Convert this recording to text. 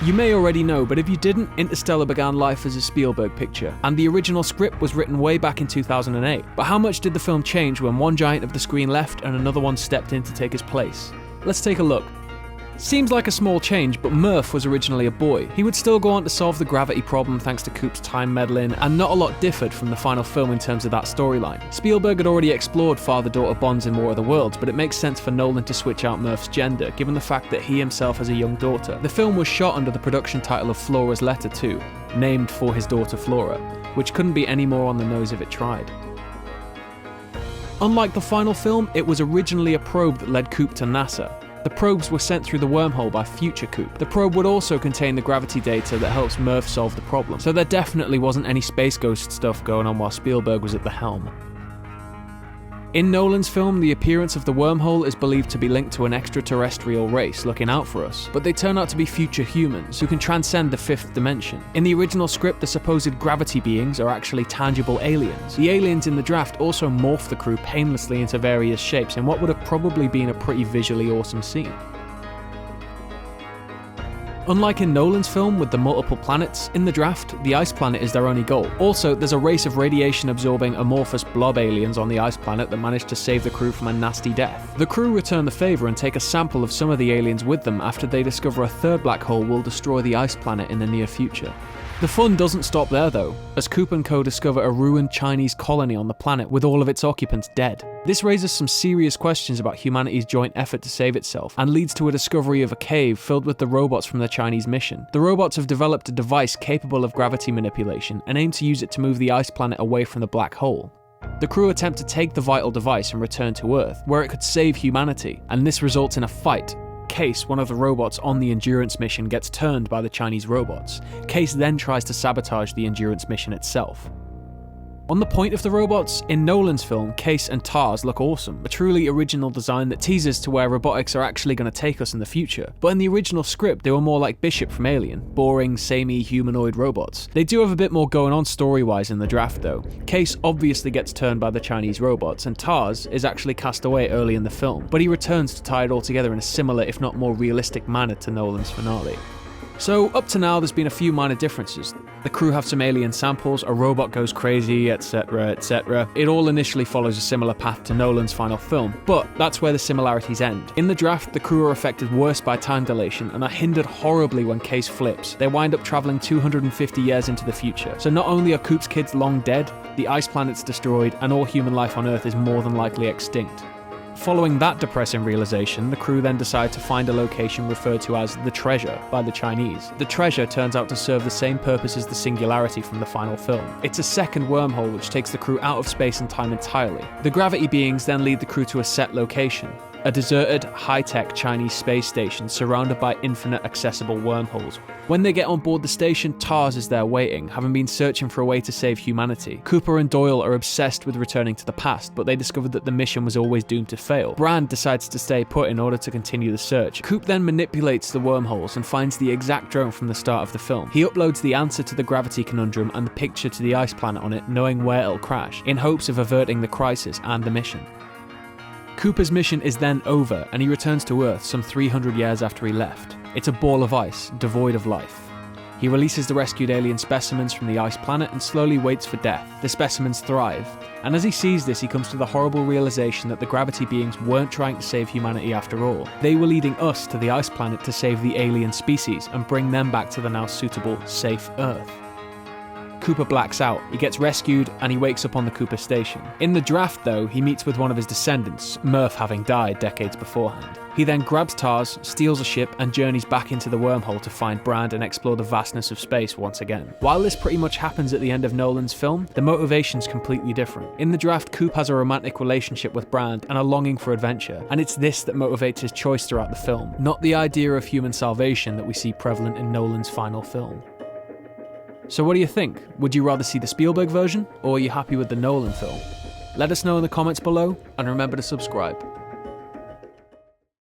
You may already know, but if you didn't, Interstellar began life as a Spielberg picture, and the original script was written way back in 2008. But how much did the film change when one giant of the screen left and another one stepped in to take his place? Let's take a look. Seems like a small change, but Murph was originally a boy. He would still go on to solve the gravity problem thanks to Coop's time meddling, and not a lot differed from the final film in terms of that storyline. Spielberg had already explored father-daughter bonds in War of the Worlds, but it makes sense for Nolan to switch out Murph's gender, given the fact that he himself has a young daughter. The film was shot under the production title of Flora's Letter too, named for his daughter Flora, which couldn't be any more on the nose if it tried. Unlike the final film, it was originally a probe that led Coop to NASA. The probes were sent through the wormhole by future Coop. The probe would also contain the gravity data that helps Murph solve the problem, so there definitely wasn't any space ghost stuff going on while Spielberg was at the helm. In Nolan's film, the appearance of the wormhole is believed to be linked to an extraterrestrial race looking out for us, but they turn out to be future humans who can transcend the fifth dimension. In the original script, the supposed gravity beings are actually tangible aliens. The aliens in the draft also morph the crew painlessly into various shapes in what would have probably been a pretty visually awesome scene. Unlike in Nolan's film with the multiple planets, in the draft, the ice planet is their only goal. Also, there's a race of radiation-absorbing amorphous blob aliens on the ice planet that manage to save the crew from a nasty death. The crew return the favour and take a sample of some of the aliens with them after they discover a third black hole will destroy the ice planet in the near future. The fun doesn't stop there though, as Coop and co discover a ruined Chinese colony on the planet with all of its occupants dead. This raises some serious questions about humanity's joint effort to save itself, and leads to a discovery of a cave filled with the robots from the Chinese mission. The robots have developed a device capable of gravity manipulation, and aim to use it to move the ice planet away from the black hole. The crew attempt to take the vital device and return to Earth, where it could save humanity, and this results in a fight. Case, one of the robots on the Endurance mission, gets turned by the Chinese robots. Case then tries to sabotage the Endurance mission itself. On the point of the robots, in Nolan's film, Case and TARS look awesome, a truly original design that teases to where robotics are actually going to take us in the future. But in the original script, they were more like Bishop from Alien, boring, samey humanoid robots. They do have a bit more going on story-wise in the draft though. Case obviously gets turned by the Chinese robots, and TARS is actually cast away early in the film, but he returns to tie it all together in a similar, if not more realistic manner to Nolan's finale. So, up to now, there's been a few minor differences. The crew have some alien samples, a robot goes crazy, etc, etc. It all initially follows a similar path to Nolan's final film, but that's where the similarities end. In the draft, the crew are affected worse by time dilation and are hindered horribly when Case flips. They wind up travelling 250 years into the future. So not only are Coop's kids long dead, the ice planet's destroyed, and all human life on Earth is more than likely extinct. Following that depressing realization, the crew then decide to find a location referred to as the Treasure by the Chinese. The Treasure turns out to serve the same purpose as the Singularity from the final film. It's a second wormhole which takes the crew out of space and time entirely. The gravity beings then lead the crew to a set location, a deserted, high-tech Chinese space station surrounded by infinite accessible wormholes. When they get on board the station, TARS is there waiting, having been searching for a way to save humanity. Cooper and Doyle are obsessed with returning to the past, but they discover that the mission was always doomed to fail. Brand decides to stay put in order to continue the search. Coop then manipulates the wormholes and finds the exact drone from the start of the film. He uploads the answer to the gravity conundrum and the picture to the ice planet on it, knowing where it'll crash, in hopes of averting the crisis and the mission. Cooper's mission is then over, and he returns to Earth some 300 years after he left. It's a ball of ice, devoid of life. He releases the rescued alien specimens from the ice planet and slowly waits for death. The specimens thrive, and as he sees this, he comes to the horrible realization that the gravity beings weren't trying to save humanity after all. They were leading us to the ice planet to save the alien species and bring them back to the now suitable, safe Earth. Cooper blacks out, he gets rescued, and he wakes up on the Cooper station. In the draft though, he meets with one of his descendants, Murph having died decades beforehand. He then grabs TARS, steals a ship, and journeys back into the wormhole to find Brand and explore the vastness of space once again. While this pretty much happens at the end of Nolan's film, the motivation's completely different. In the draft, Coop has a romantic relationship with Brand and a longing for adventure, and it's this that motivates his choice throughout the film, not the idea of human salvation that we see prevalent in Nolan's final film. So what do you think? Would you rather see the Spielberg version, or are you happy with the Nolan film? Let us know in the comments below, and remember to subscribe.